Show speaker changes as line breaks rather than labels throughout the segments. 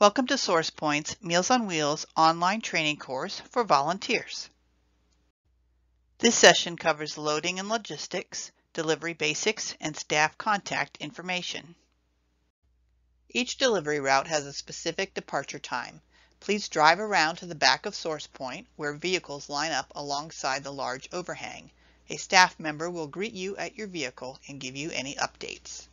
Welcome to SourcePoint's Meals on Wheels online training course for volunteers. This session covers loading and logistics, delivery basics, and staff contact information. Each delivery route has a specific departure time. Please drive around to the back of SourcePoint where vehicles line up alongside the large overhang. A staff member will greet you at your vehicle and give you any updates.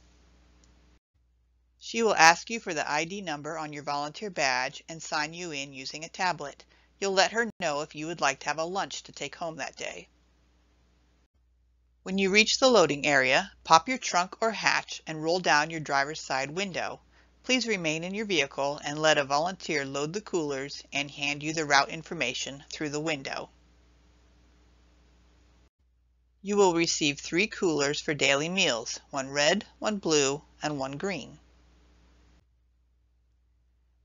She will ask you for the ID number on your volunteer badge and sign you in using a tablet. You'll let her know if you would like to have a lunch to take home that day. When you reach the loading area, pop your trunk or hatch and roll down your driver's side window. Please remain in your vehicle and let a volunteer load the coolers and hand you the route information through the window. You will receive 3 coolers for daily meals, one red, one blue, and one green.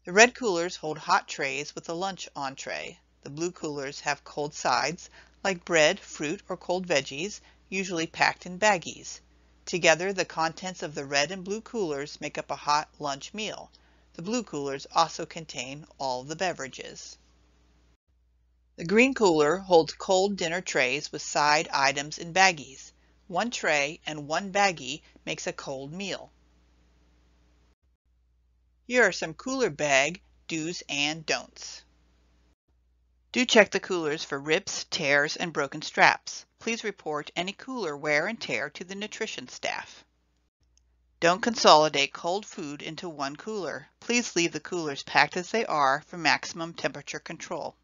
The red coolers hold hot trays with a lunch entree. The blue coolers have cold sides, like bread, fruit, or cold veggies, usually packed in baggies. Together, the contents of the red and blue coolers make up a hot lunch meal. The blue coolers also contain all the beverages. The green cooler holds cold dinner trays with side items in baggies. One tray and one baggie makes a cold meal. Here are some cooler bag do's and don'ts. Do check the coolers for rips, tears, and broken straps. Please report any cooler wear and tear to the nutrition staff. Don't consolidate cold food into one cooler. Please leave the coolers packed as they are for maximum temperature control.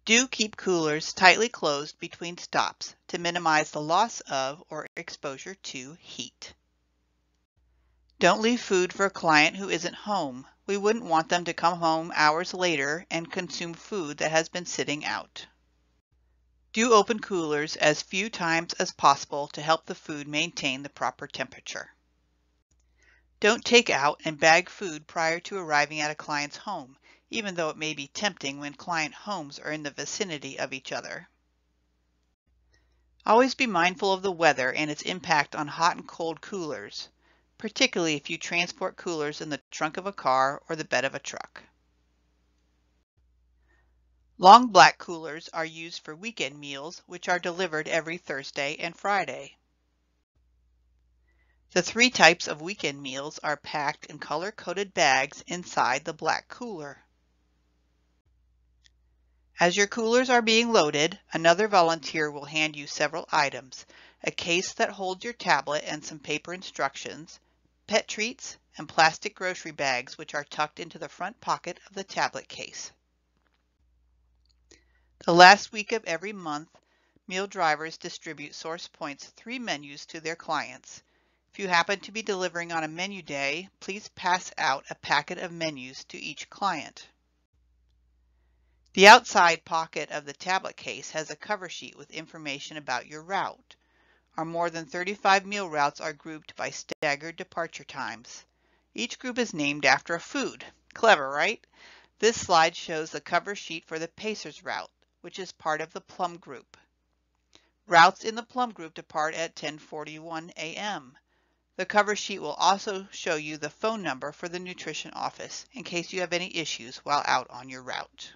Do keep coolers tightly closed between stops to minimize the loss of or exposure to heat. Don't leave food for a client who isn't home. We wouldn't want them to come home hours later and consume food that has been sitting out. Do open coolers as few times as possible to help the food maintain the proper temperature. Don't take out and bag food prior to arriving at a client's home, even though it may be tempting when client homes are in the vicinity of each other. Always be mindful of the weather and its impact on hot and cold coolers, particularly if you transport coolers in the trunk of a car or the bed of a truck. Long black coolers are used for weekend meals, which are delivered every Thursday and Friday. The 3 types of weekend meals are packed in color-coded bags inside the black cooler. As your coolers are being loaded, another volunteer will hand you several items: a case that holds your tablet and some paper instructions, pet treats, and plastic grocery bags which are tucked into the front pocket of the tablet case. The last week of every month, meal drivers distribute SourcePoint's 3 menus to their clients. If you happen to be delivering on a menu day, please pass out a packet of menus to each client. The outside pocket of the tablet case has a cover sheet with information about your route. Our more than 35 meal routes are grouped by staggered departure times. Each group is named after a food. Clever, right? This slide shows the cover sheet for the Pacers route, which is part of the Plum group. Routes in the Plum group depart at 10:41 a.m. The cover sheet will also show you the phone number for the nutrition office in case you have any issues while out on your route.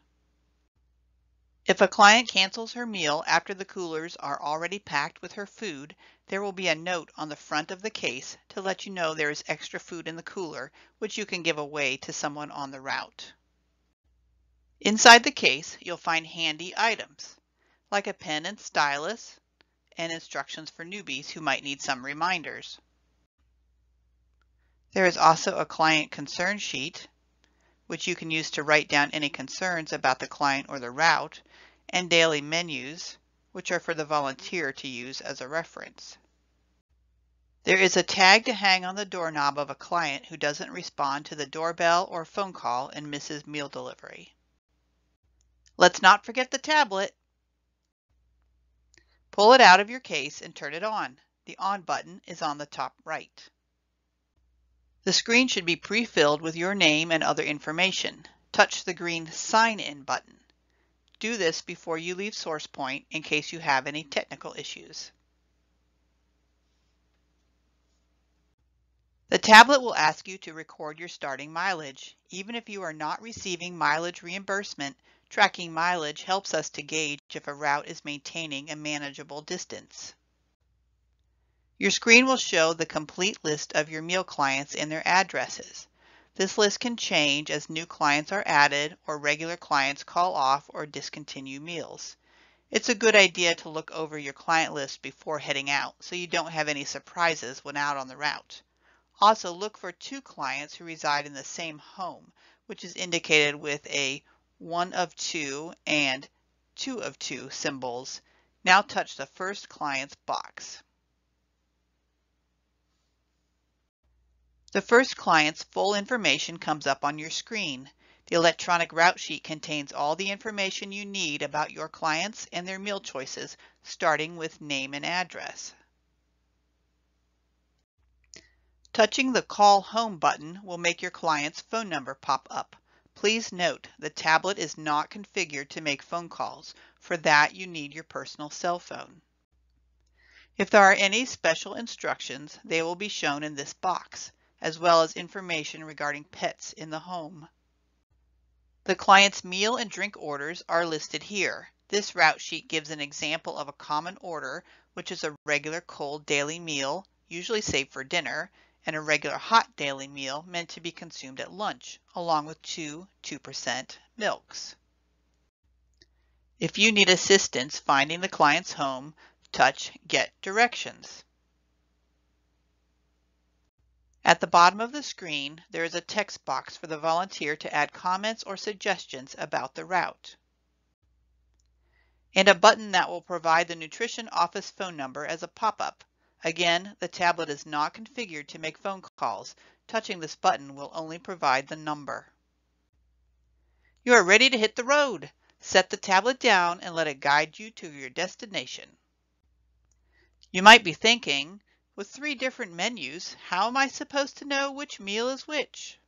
If a client cancels her meal after the coolers are already packed with her food, there will be a note on the front of the case to let you know there is extra food in the cooler, which you can give away to someone on the route. Inside the case, you'll find handy items, like a pen and stylus, and instructions for newbies who might need some reminders. There is also a client concern sheet, which you can use to write down any concerns about the client or the route, and daily menus, which are for the volunteer to use as a reference. There is a tag to hang on the doorknob of a client who doesn't respond to the doorbell or phone call and misses meal delivery. Let's not forget the tablet. Pull it out of your case and turn it on. The on button is on the top right. The screen should be pre-filled with your name and other information. Touch the green Sign In button. Do this before you leave SourcePoint in case you have any technical issues. The tablet will ask you to record your starting mileage. Even if you are not receiving mileage reimbursement, tracking mileage helps us to gauge if a route is maintaining a manageable distance. Your screen will show the complete list of your meal clients and their addresses. This list can change as new clients are added or regular clients call off or discontinue meals. It's a good idea to look over your client list before heading out so you don't have any surprises when out on the route. Also, look for two clients who reside in the same home, which is indicated with a 1 of 2 and 2 of 2 symbols. Now touch the first client's box. The first client's full information comes up on your screen. The electronic route sheet contains all the information you need about your clients and their meal choices, starting with name and address. Touching the Call Home button will make your client's phone number pop up. Please note, the tablet is not configured to make phone calls. For that, you need your personal cell phone. If there are any special instructions, they will be shown in this box, as well as information regarding pets in the home. The client's meal and drink orders are listed here. This route sheet gives an example of a common order, which is a regular cold daily meal, usually saved for dinner, and a regular hot daily meal meant to be consumed at lunch, along with 2% milks. If you need assistance finding the client's home, touch Get Directions. At the bottom of the screen, there is a text box for the volunteer to add comments or suggestions about the route, and a button that will provide the nutrition office phone number as a pop-up. Again, the tablet is not configured to make phone calls. Touching this button will only provide the number. You are ready to hit the road. Set the tablet down and let it guide you to your destination. You might be thinking, with 3 different menus, how am I supposed to know which meal is which?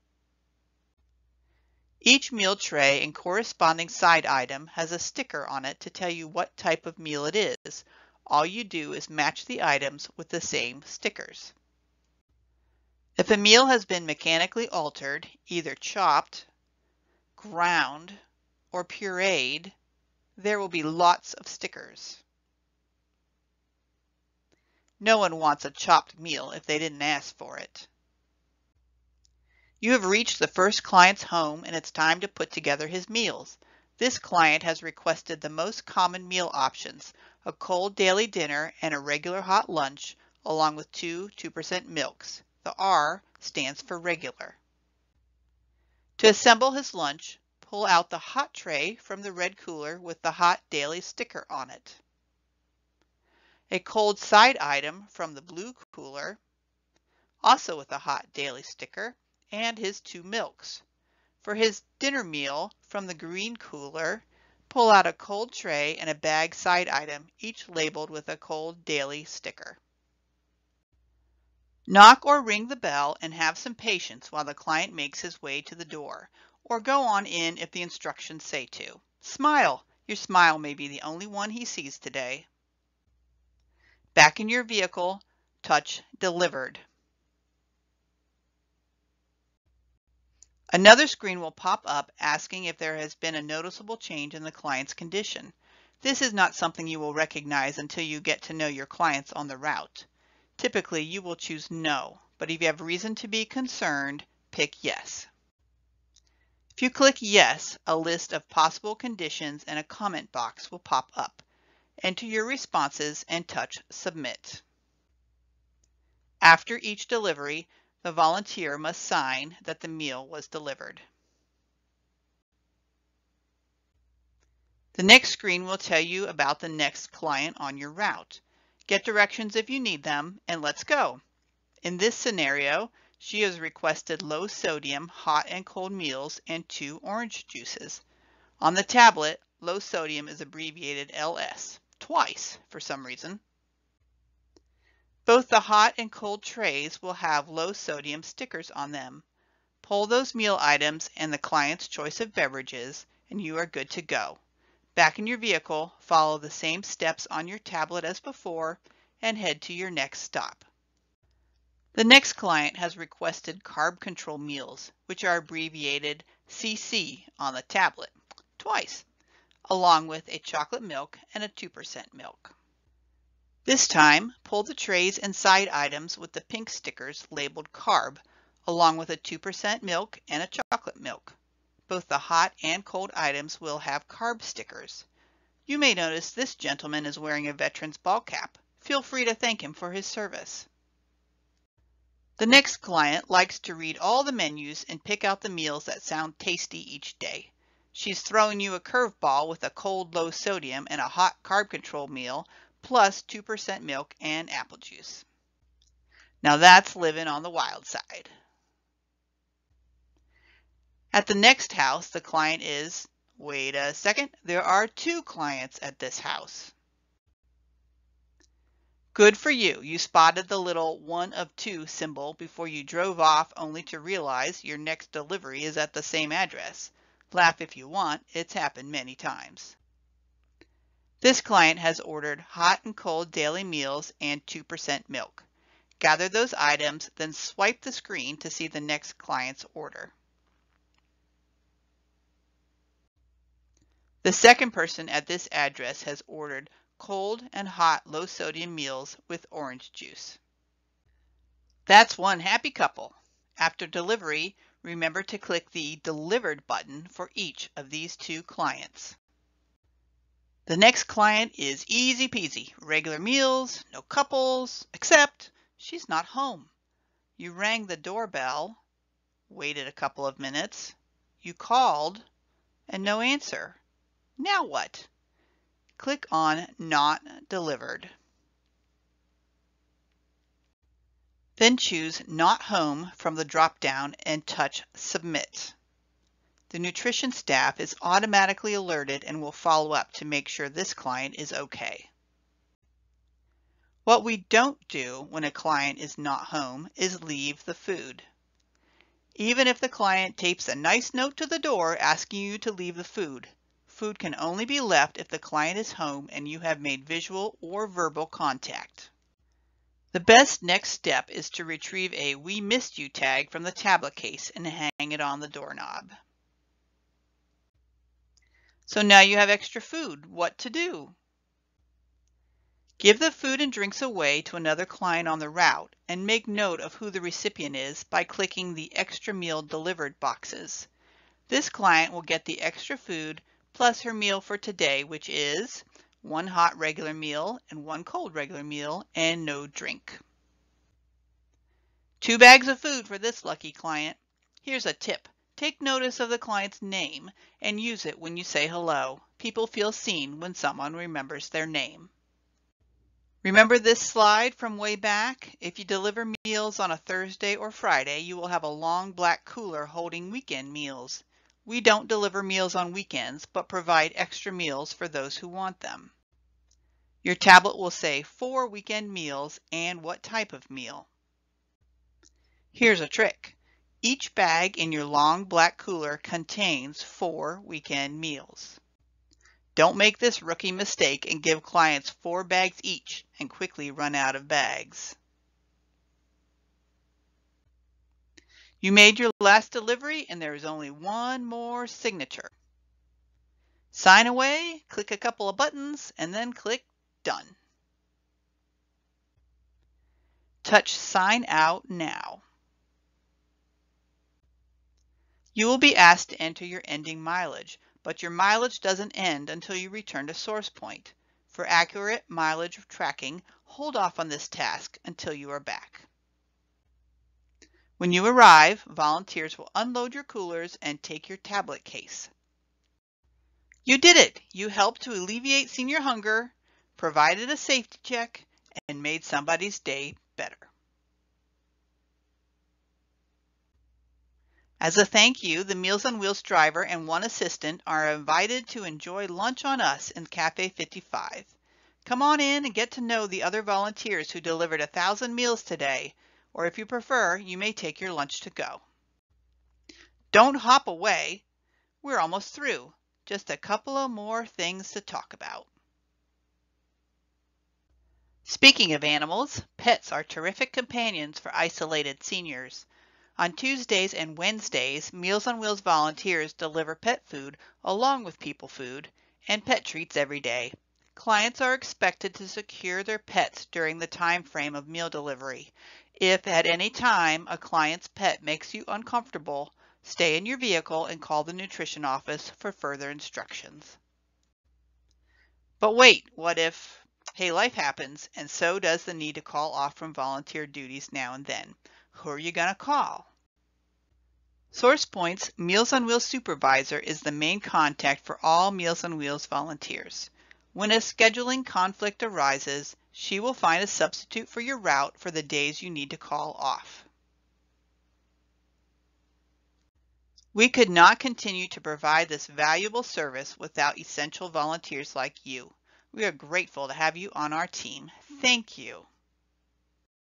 Each meal tray and corresponding side item has a sticker on it to tell you what type of meal it is. All you do is match the items with the same stickers. If a meal has been mechanically altered, either chopped, ground, or pureed, there will be lots of stickers. No one wants a chopped meal if they didn't ask for it. You have reached the first client's home and it's time to put together his meals. This client has requested the most common meal options, a cold daily dinner and a regular hot lunch, along with 2% milks. The R stands for regular. To assemble his lunch, pull out the hot tray from the red cooler with the hot daily sticker on it, a cold side item from the blue cooler, also with a hot daily sticker, and his 2 milks. For his dinner meal from the green cooler, pull out a cold tray and a bag side item, each labeled with a cold daily sticker. Knock or ring the bell and have some patience while the client makes his way to the door, or go on in if the instructions say to. Smile! Your smile may be the only one he sees today. Back in your vehicle, touch Delivered. Another screen will pop up asking if there has been a noticeable change in the client's condition. This is not something you will recognize until you get to know your clients on the route. Typically, you will choose No, but if you have reason to be concerned, pick Yes. If you click Yes, a list of possible conditions and a comment box will pop up. Enter your responses and touch Submit. After each delivery, the volunteer must sign that the meal was delivered. The next screen will tell you about the next client on your route. Get directions if you need them, and let's go. In this scenario, she has requested low sodium hot and cold meals and 2 orange juices. On the tablet, low sodium is abbreviated LS, twice for some reason. Both the hot and cold trays will have low sodium stickers on them. Pull those meal items and the client's choice of beverages, and you are good to go. Back in your vehicle, follow the same steps on your tablet as before, and head to your next stop. The next client has requested carb control meals, which are abbreviated CC on the tablet, twice, along with a chocolate milk and a 2% milk. This time, pull the trays and side items with the pink stickers labeled carb, along with a 2% milk and a chocolate milk. Both the hot and cold items will have carb stickers. You may notice this gentleman is wearing a veteran's ball cap. Feel free to thank him for his service. The next client likes to read all the menus and pick out the meals that sound tasty each day. She's throwing you a curveball with a cold, low sodium and a hot carb control meal, plus 2% milk and apple juice. Now that's living on the wild side. At the next house, the client is, wait a second, there are 2 clients at this house. Good for you. You spotted the little 1 of 2 symbol before you drove off, only to realize your next delivery is at the same address. Laugh if you want, it's happened many times. This client has ordered hot and cold daily meals and 2% milk. Gather those items, then swipe the screen to see the next client's order. The second person at this address has ordered cold and hot low sodium meals with orange juice. That's one happy couple. After delivery, remember to click the Delivered button for each of these 2 clients. The next client is easy peasy. Regular meals, no couples, except she's not home. You rang the doorbell, waited a couple of minutes, you called, and no answer. Now what? Click on Not Delivered. Then choose Not Home from the drop-down and touch Submit. The nutrition staff is automatically alerted and will follow up to make sure this client is okay. What we don't do when a client is not home is leave the food. Even if the client tapes a nice note to the door asking you to leave the food, food can only be left if the client is home and you have made visual or verbal contact. The best next step is to retrieve a "We missed you" tag from the tablet case and hang it on the doorknob. So now you have extra food. What to do? Give the food and drinks away to another client on the route and make note of who the recipient is by clicking the Extra Meal Delivered boxes. This client will get the extra food plus her meal for today, which is 1 hot regular meal and 1 cold regular meal and no drink. 2 bags of food for this lucky client. Here's a tip. Take notice of the client's name and use it when you say hello. People feel seen when someone remembers their name. Remember this slide from way back? If you deliver meals on a Thursday or Friday, you will have a long black cooler holding weekend meals. We don't deliver meals on weekends, but provide extra meals for those who want them. Your tablet will say 4 weekend meals and what type of meal. Here's a trick. Each bag in your long black cooler contains 4 weekend meals. Don't make this rookie mistake and give clients 4 bags each and quickly run out of bags. You made your last delivery and there is only one more signature. Sign away, click a couple of buttons, and then click Done. Touch Sign Out now. You will be asked to enter your ending mileage, but your mileage doesn't end until you return to SourcePoint. For accurate mileage tracking, hold off on this task until you are back. When you arrive, volunteers will unload your coolers and take your tablet case. You did it! You helped to alleviate senior hunger, provided a safety check, and made somebody's day better. As a thank you, the Meals on Wheels driver and 1 assistant are invited to enjoy lunch on us in Cafe 55. Come on in and get to know the other volunteers who delivered 1,000 meals today, or if you prefer, you may take your lunch to go. Don't hop away. We're almost through. Just a couple of more things to talk about. Speaking of animals, pets are terrific companions for isolated seniors. On Tuesdays and Wednesdays, Meals on Wheels volunteers deliver pet food along with people food and pet treats every day. Clients are expected to secure their pets during the time frame of meal delivery. If at any time a client's pet makes you uncomfortable, stay in your vehicle and call the nutrition office for further instructions. But wait, what if, hey, life happens, and so does the need to call off from volunteer duties now and then? Who are you going to call? SourcePoint's Meals on Wheels supervisor is the main contact for all Meals on Wheels volunteers. When a scheduling conflict arises, she will find a substitute for your route for the days you need to call off. We could not continue to provide this valuable service without essential volunteers like you. We are grateful to have you on our team. Thank you.